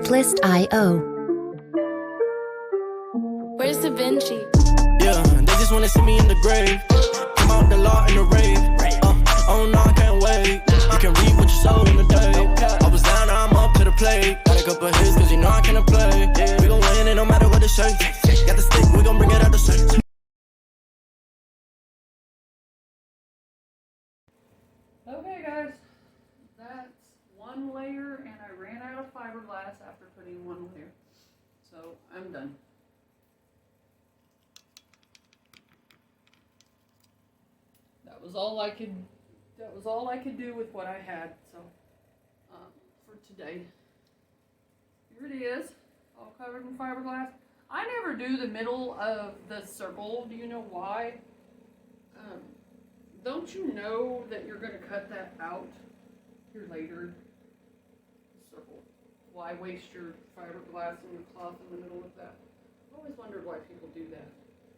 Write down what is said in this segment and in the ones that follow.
Artlist.io. Where's Da Vinci? Yeah, they just wanna see me in the grave. Come out the law in the rave. Oh no, I can't wait. You can read what you sow in the day. I was down, now I'm up to the plate. Got a couple hits, cause you know I cannot play. We gon' win it no matter what the shape. Got the stick, we gon' bring it out the safe. Okay guys, that's one layer and I ran out of fiberglass after putting one layer. So I'm done. That was all I could do with what I had. So for today. Here it is, all covered in fiberglass. I never do the middle of the circle. Do you know why? Don't you know that you're going to cut that out here later? Circle. Why waste your fiberglass and your cloth in the middle of that? I've always wondered why people do that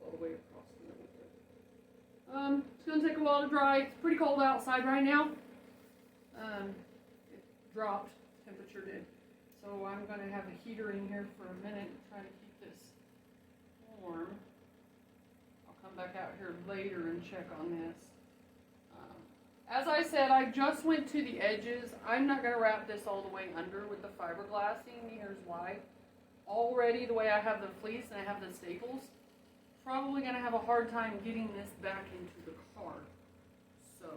all the way across the middle of it. It's going to take a while to dry. It's pretty cold outside right now. It dropped, temperature did. So I'm going to have a heater in here for a minute and try to keep this warm. I'll come back out here later and check on this. As I said, I just went to the edges. I'm not going to wrap this all the way under with the fiberglassing. Here's why. Already the way I have the fleece and I have the staples, probably going to have a hard time getting this back into the car. So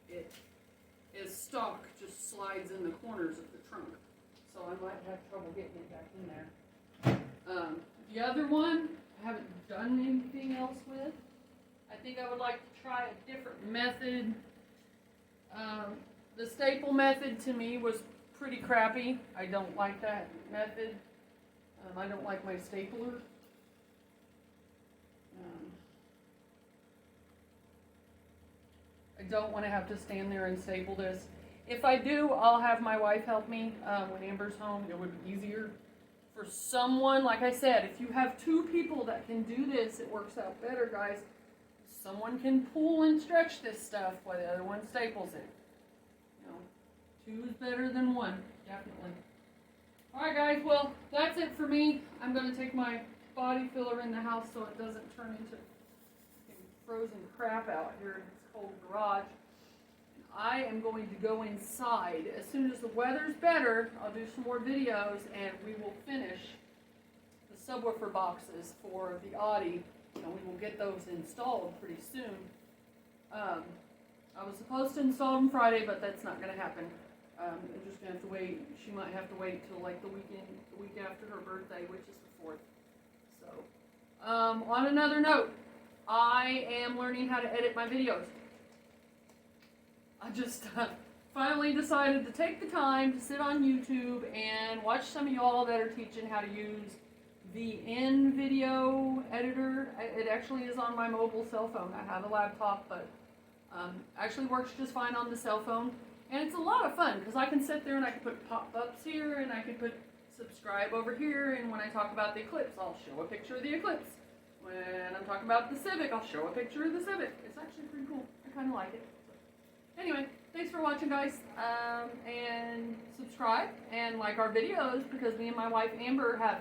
it is stock, just slides in the corners of the trunk. So I might have trouble getting it back in there. The other one, I haven't done anything else with. I think I would like to try a different method. The staple method to me was pretty crappy. I don't like that method. I don't like my stapler. I don't want to have to stand there and staple this. If I do, I'll have my wife help me when Amber's home. It would be easier. For someone, like I said, if you have two people that can do this, it works out better, guys. Someone can pull and stretch this stuff while the other one staples it. You know, two is better than one, definitely. Alright guys, well, that's it for me. I'm going to take my body filler in the house so it doesn't turn into frozen crap out here in this cold garage. I am going to go inside. As soon as the weather's better, I'll do some more videos and we will finish the subwoofer boxes for the Audi. And we will get those installed pretty soon. I was supposed to install them Friday, but that's not going to happen. I'm just going to have to wait. She might have to wait till like the week after her birthday, which is the 4th. So, on another note, I am learning how to edit my videos. I just finally decided to take the time to sit on YouTube and watch some of y'all that are teaching how to use the video editor. It actually is on my mobile cell phone. I have a laptop, but actually works just fine on the cell phone. And it's a lot of fun because I can sit there and I can put pop-ups here and I can put subscribe over here. And when I talk about the Eclipse, I'll show a picture of the Eclipse. When I'm talking about the Civic, I'll show a picture of the Civic. It's actually pretty cool. I kind of like it. So, anyway, thanks for watching, guys. And subscribe and like our videos because me and my wife Amber have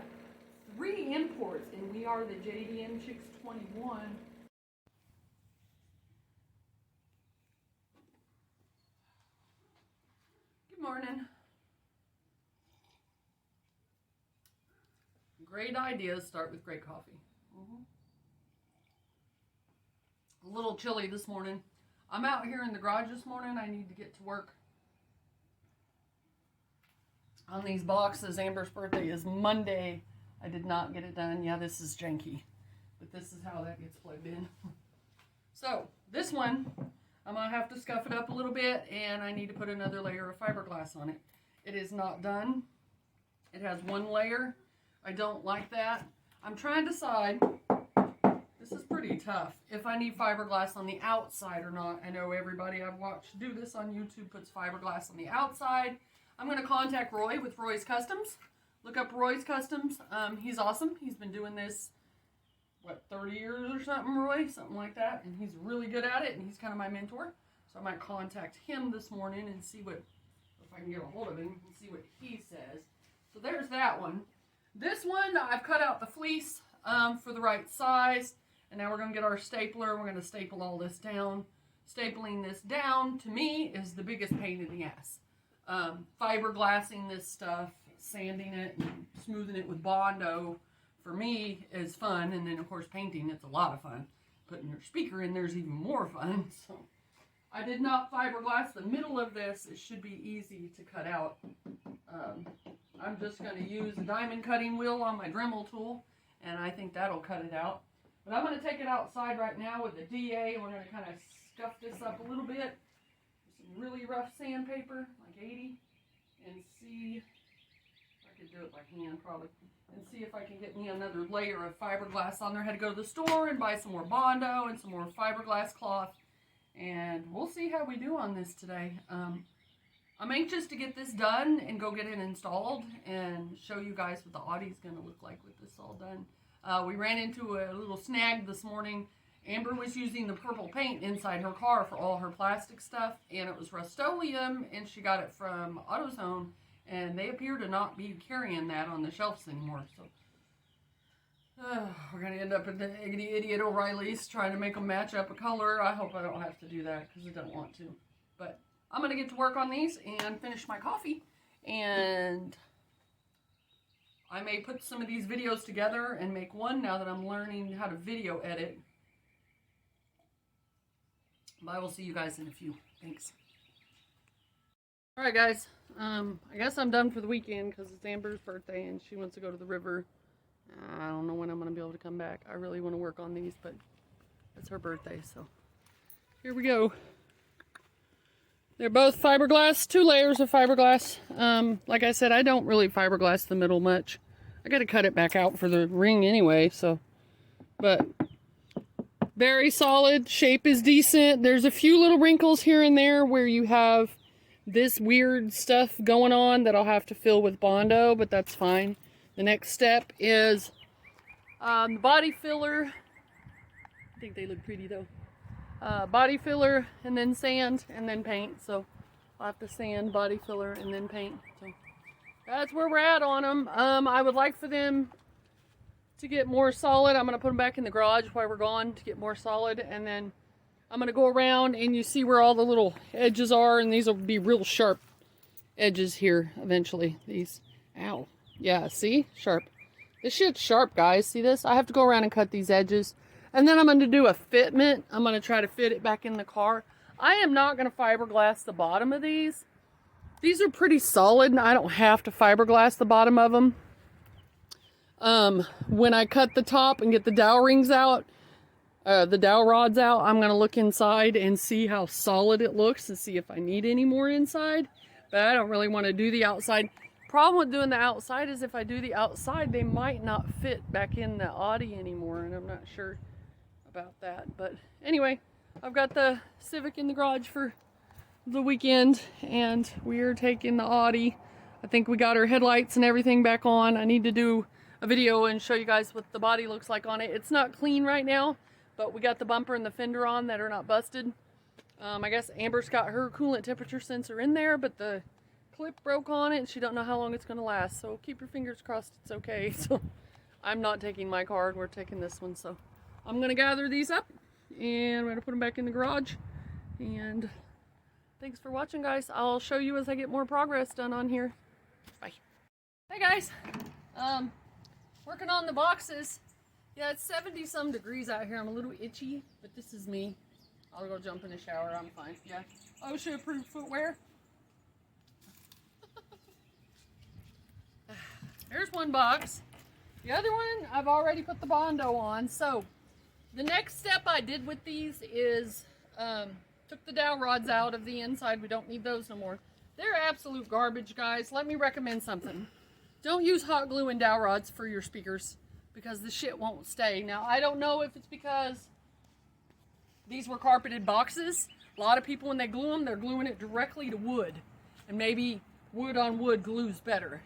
3 imports, and we are the JDM Chicks 21. Good morning. Great ideas start with great coffee. A little chilly this morning. I'm out here in the garage this morning. I need to get to work on these boxes. Amber's birthday is Monday. I did not get it done. Yeah, this is janky, but this is how that gets plugged in. So this one, I'm going to have to scuff it up a little bit, and I need to put another layer of fiberglass on it. It is not done. It has one layer. I don't like that. I'm trying to decide, this is pretty tough, if I need fiberglass on the outside or not. I know everybody I've watched do this on YouTube puts fiberglass on the outside. I'm going to contact Roy with Roy's Customs. Look up Roy's Customs. He's awesome. He's been doing this, what, 30 years or something, Roy? Something like that. And he's really good at it, and he's kind of my mentor. So I might contact him this morning and see what, if I can get a hold of him and see what he says. So there's that one. This one, I've cut out the fleece for the right size. And now we're going to get our stapler. We're going to staple all this down. Stapling this down, to me, is the biggest pain in the ass. Fiberglassing this stuff, sanding it, and smoothing it with Bondo, for me, is fun. And then, of course, painting, it's a lot of fun. Putting your speaker in there is even more fun. So I did not fiberglass the middle of this. It should be easy to cut out. I'm just going to use a diamond cutting wheel on my Dremel tool, and I think that'll cut it out. But I'm going to take it outside right now with the DA, and we're going to kind of scuff this up a little bit with some really rough sandpaper, like 80, and see if I could do it by hand probably, and see if I can get me another layer of fiberglass on there. I had to go to the store and buy some more Bondo and some more fiberglass cloth, and we'll see how we do on this today. I'm anxious to get this done and go get it installed and show you guys what the Audi is going to look like with this all done. We ran into a little snag this morning. Amber was using the purple paint inside her car for all her plastic stuff, and it was Rust-Oleum, and she got it from AutoZone, and they appear to not be carrying that on the shelves anymore. So we're going to end up at the idiot O'Reilly's trying to make them match up a color. I hope I don't have to do that because I don't want to. But I'm going to get to work on these and finish my coffee, and I may put some of these videos together and make one now that I'm learning how to video edit. But I will see you guys in a few. Thanks. Alright guys, I guess I'm done for the weekend because it's Amber's birthday and she wants to go to the river. I don't know when I'm going to be able to come back. I really want to work on these, but it's her birthday, so here we go. They're both fiberglass, 2 layers of fiberglass. Like I said, I don't really fiberglass the middle much. I got to cut it back out for the ring anyway, so. But very solid, shape is decent. There's a few little wrinkles here and there where you have this weird stuff going on that I'll have to fill with Bondo, but that's fine. The next step is the body filler. I think they look pretty though. Body filler, and then sand, and then paint. So I'll have to sand, body filler, and then paint. So that's where we're at on them. I would like for them to get more solid. I'm going to put them back in the garage while we're gone to get more solid, and then I'm going to go around and you see where all the little edges are, and these will be real sharp edges here eventually. These, ow, yeah, see, sharp. This shit's sharp, guys. See this? I have to go around and cut these edges. And then I'm going to do a fitment. I'm going to try to fit it back in the car. I am not going to fiberglass the bottom of these. These are pretty solid, and I don't have to fiberglass the bottom of them. When I cut the top and get the dowel rings out, the dowel rods out, I'm going to look inside and see how solid it looks and see if I need any more inside. But I don't really want to do the outside. Problem with doing the outside is if I do the outside, they might not fit back in the Audi anymore, and I'm not sure about that. But anyway, I've got the Civic in the garage for the weekend, and we're taking the Audi. I think we got our headlights and everything back on. I need to do a video and show you guys what the body looks like on it. It's not clean right now, but we got the bumper and the fender on that are not busted. I guess Amber's got her coolant temperature sensor in there, but the clip broke on it and she don't know how long it's going to last, so keep your fingers crossed it's okay. So I'm not taking my card, we're taking this one. So I'm going to gather these up and we're going to put them back in the garage. And thanks for watching, guys. I'll show you as I get more progress done on here. Bye. Hey guys, working on the boxes. Yeah, it's 70 some degrees out here. I'm a little itchy, but this is me. I'll go jump in the shower, I'm fine. Yeah, OSHA approved footwear. There's one box. The other one, I've already put the Bondo on. So the next step I did with these is took the dowel rods out of the inside. We don't need those no more. They're absolute garbage, guys. Let me recommend something. Don't use hot glue and dowel rods for your speakers because the shit won't stay. Now, I don't know if it's because these were carpeted boxes. A lot of people, when they glue them, they're gluing it directly to wood. And maybe wood on wood glues better.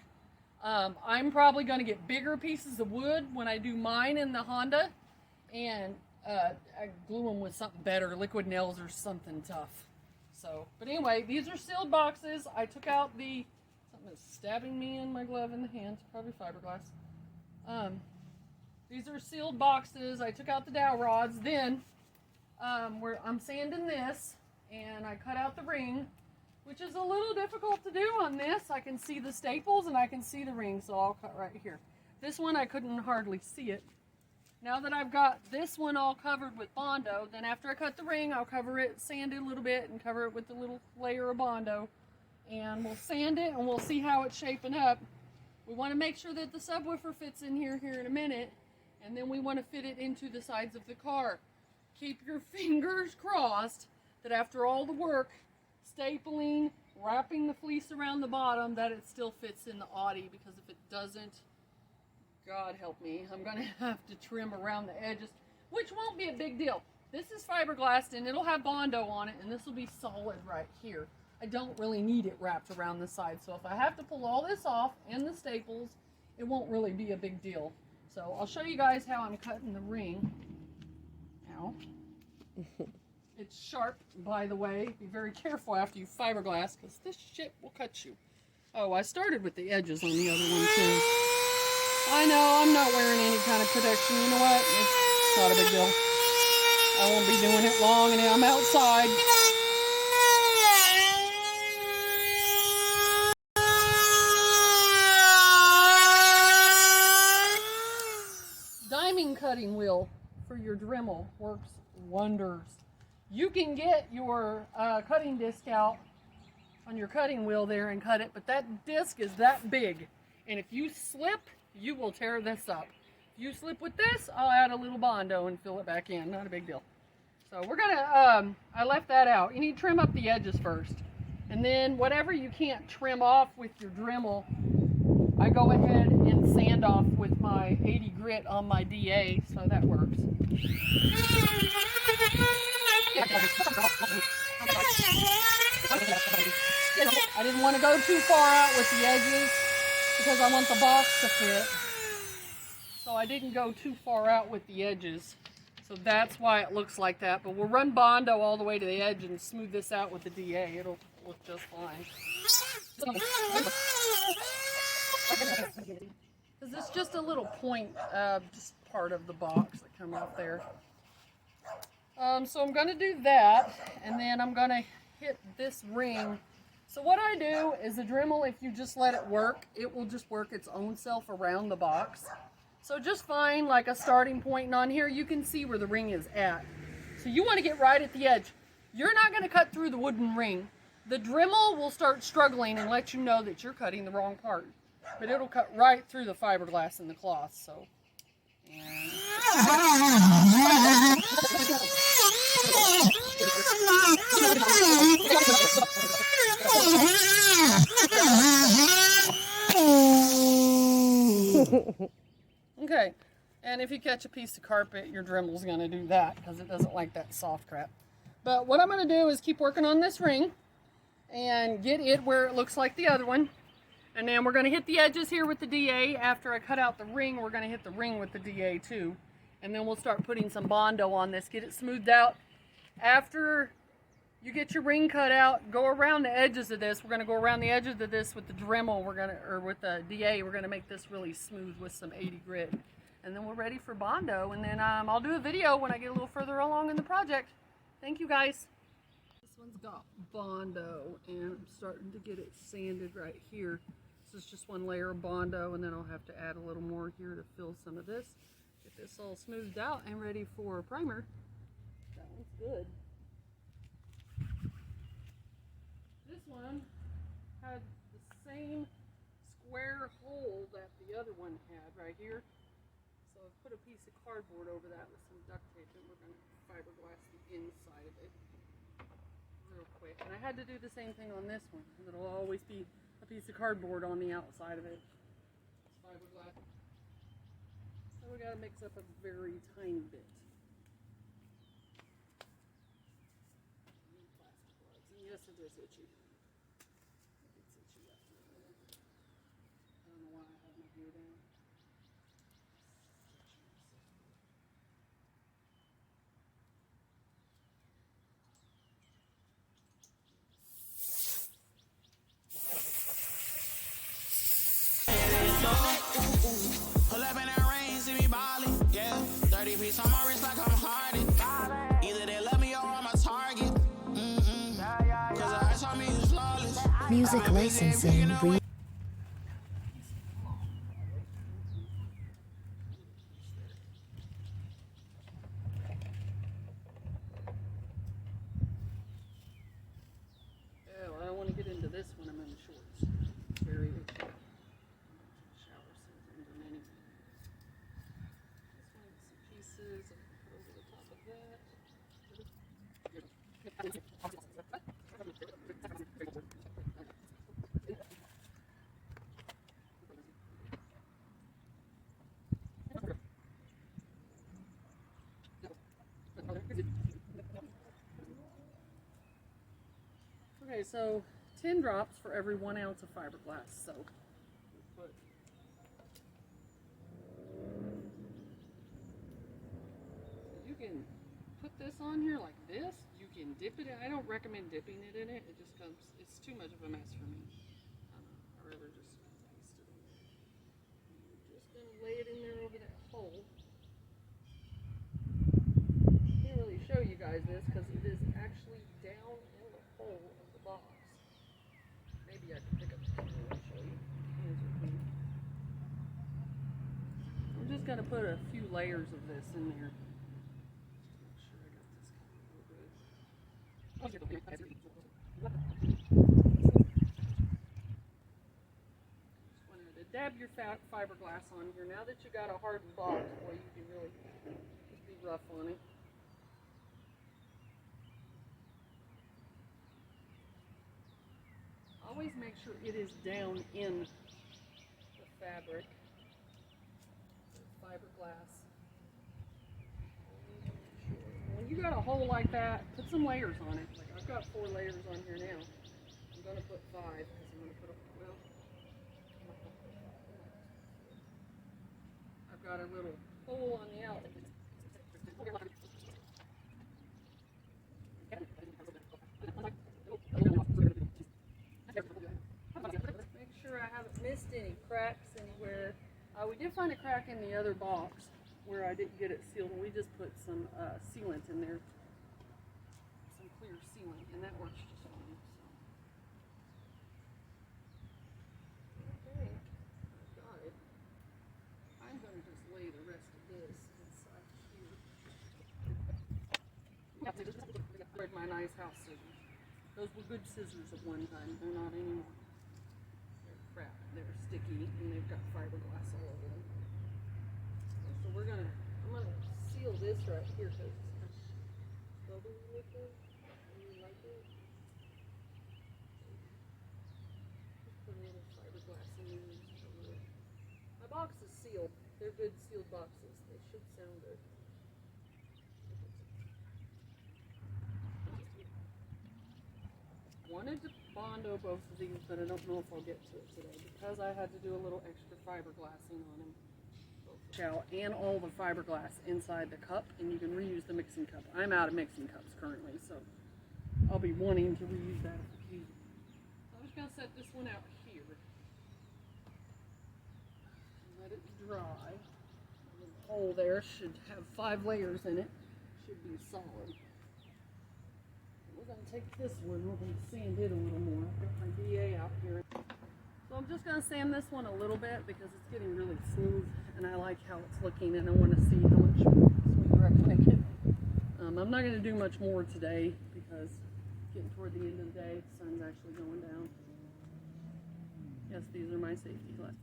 I'm probably going to get bigger pieces of wood when I do mine in the Honda, and I glue them with something better, liquid nails or something tough. So, but anyway, these are sealed boxes. I took out the, something that's stabbing me in my glove in the hand, probably fiberglass. These are sealed boxes. I took out the dowel rods. Then I'm sanding this, and I cut out the ring, which is a little difficult to do on this. I can see the staples and I can see the ring, so I'll cut right here. This one I couldn't hardly see it. Now that I've got this one all covered with Bondo, then after I cut the ring, I'll cover it, sand it a little bit, and cover it with a little layer of Bondo. And we'll sand it, and we'll see how it's shaping up. We want to make sure that the subwoofer fits in here in a minute, and then we want to fit it into the sides of the car. Keep your fingers crossed that after all the work, stapling, wrapping the fleece around the bottom, that it still fits in the Audi, because if it doesn't, God help me, I'm going to have to trim around the edges, which won't be a big deal. This is fiberglass, and it'll have Bondo on it, and this will be solid right here. I don't really need it wrapped around the side, so if I have to pull all this off and the staples, it won't really be a big deal. So I'll show you guys how I'm cutting the ring. Ow. It's sharp, by the way. Be very careful after you fiberglass, because this shit will cut you. Oh, I started with the edges on the other one too. I know, I'm not wearing any kind of protection. You know what? It's not a big deal. I won't be doing it long, and I'm outside. Diamond cutting wheel for your Dremel works wonders. You can get your cutting disc out on your cutting wheel there and cut it, but that disc is that big, and if you slip, you will tear this up. If you slip with this, I'll add a little Bondo and fill it back in. Not a big deal. So we're gonna, I left that out. You need to trim up the edges first, and then whatever you can't trim off with your Dremel, I go ahead and sand off with my 80 grit on my DA, so that works. I didn't want to go too far out with the edges because I want the box to fit. So I didn't go too far out with the edges. So that's why it looks like that. But we'll run Bondo all the way to the edge and smooth this out with the DA. It'll look just fine. Because it's just a little point, just part of the box that come out there. So I'm going to do that, and then I'm going to hit this ring. So what I do is the Dremel, if you just let it work, it will just work its own self around the box. So just find like a starting point, and on here you can see where the ring is at. So you want to get right at the edge. You're not going to cut through the wooden ring. The Dremel will start struggling and let you know that you're cutting the wrong part. But it'll cut right through the fiberglass and the cloth, so. Okay, and if you catch a piece of carpet, your Dremel's going to do that because it doesn't like that soft crap. But what I'm going to do is keep working on this ring and get it where it looks like the other one. And then we're going to hit the edges here with the DA. After I cut out the ring, we're going to hit the ring with the DA too. And then we'll start putting some Bondo on this, get it smoothed out. After you get your ring cut out, go around the edges of this. We're going to go around the edges of this with the Dremel, or with the DA. We're going to make this really smooth with some 80 grit. And then we're ready for Bondo. And then I'll do a video when I get a little further along in the project. Thank you guys. This one's got Bondo, and I'm starting to get it sanded right here. This is just one layer of Bondo, and then I'll have to add a little more here to fill some of this. Get this all smoothed out and ready for primer. That one's good. This one had the same square hole that the other one had right here. So I've put a piece of cardboard over that with some duct tape, and we're going to fiberglass the inside of it real quick. And I had to do the same thing on this one. It'll always be a piece of cardboard on the outside of it. It's fiberglass. So we got to mix up a very tiny bit. Plastic gloves. And yes, it is itchy. It's itchy after a minute. I don't know why I have my hair down. Music licensing. Oh, I don't want to get into this when I'm in shorts. Very itchy. Shower season and anything. This one, some pieces I can put over the top of that. Okay, so 10 drops for every 1 ounce of fiberglass soap. You can put this on here like this. You can dip it in. I don't recommend dipping it in it. It just comes, it's too much of a mess for me. I'd rather just paste it in there. I'm just going to lay it in there over that hole. Can't really show you guys this because it is actually down in the hole of the box. Maybe I can pick up the camera and show you. Hands are clean. I'm just going to put a few layers of this in there. Make sure I got this covered real good. Just wanted to dab your fiberglass on here. Now that you got a hardened box, boy, you can really just be rough on it. Always make sure it is down in the fabric, the fiberglass. When you got a hole like that, put some layers on it. Like I've got 4 layers on here now. I'm going to put 5 because I'm going to put I've got a little hole on the outside. Make sure I haven't missed any cracks anywhere. We did find a crack in the other box where I didn't get it sealed, and we just put some sealant in there, some clear sealant, and that works just fine. So. Okay, I've got it. I'm going to just lay the rest of this inside here. My nice house scissors. Those were good scissors at one time. They're not anymore. They're crap. They're sticky and they've got fiberglass all over them. And so I'm gonna seal this right here because it's bubbly with it. You like it? Just put a little fiberglass in there. My box is sealed. They're good sealed boxes. They should sound good. Wanted to Bondo both of these, but I don't know if I'll get to it today because I had to do a little extra fiberglassing on them. And all the fiberglass inside the cup, and you can reuse the mixing cup. I'm out of mixing cups currently, so I'll be wanting to reuse that if I can. I'm just going to set this one out here and let it dry. The hole there should have 5 layers in it. Should be solid. We're going to take this one, we're going to sand it a little more. I've got my BA out here. So I'm just going to sand this one a little bit because it's getting really smooth and I like how it's looking and I want to see how much smooth direction I get. I'm not going to do much more today because getting toward the end of the day, the sun's actually going down. Yes, these are my safety glasses.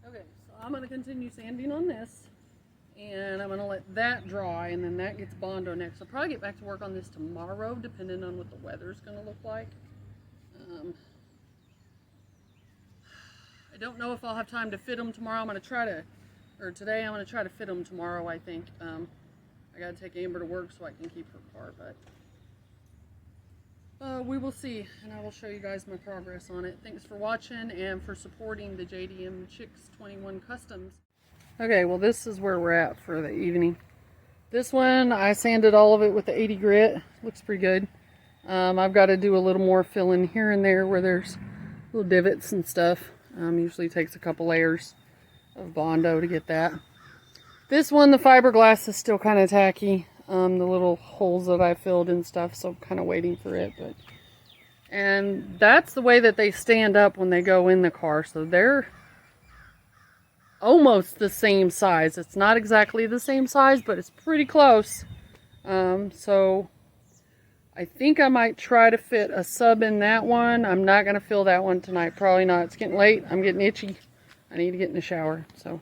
Okay, so I'm going to continue sanding on this, and I'm going to let that dry, and then that gets Bondo next. I'll probably get back to work on this tomorrow, depending on what the weather's going to look like. I don't know if I'll have time to fit them tomorrow. I'm going to try to, or today I'm going to try to fit them tomorrow, I think. I got to take Amber to work so I can keep her car, but we will see, and I will show you guys my progress on it. Thanks for watching and for supporting the JDM Chicks 21 Customs. Okay, well this is where we're at for the evening. This one, I sanded all of it with the 80 grit. Looks pretty good. I've got to do a little more filling here and there where there's little divots and stuff. Usually takes a couple layers of Bondo to get that. This one, the fiberglass is still kind of tacky. The little holes that I filled and stuff, so I'm kind of waiting for it. And that's the way that they stand up when they go in the car. So they're almost the same size. It's not exactly the same size, but it's pretty close. So I think I might try to fit a sub in that one. I'm not going to fill that one tonight. Probably not. It's getting late. I'm getting itchy. I need to get in the shower. So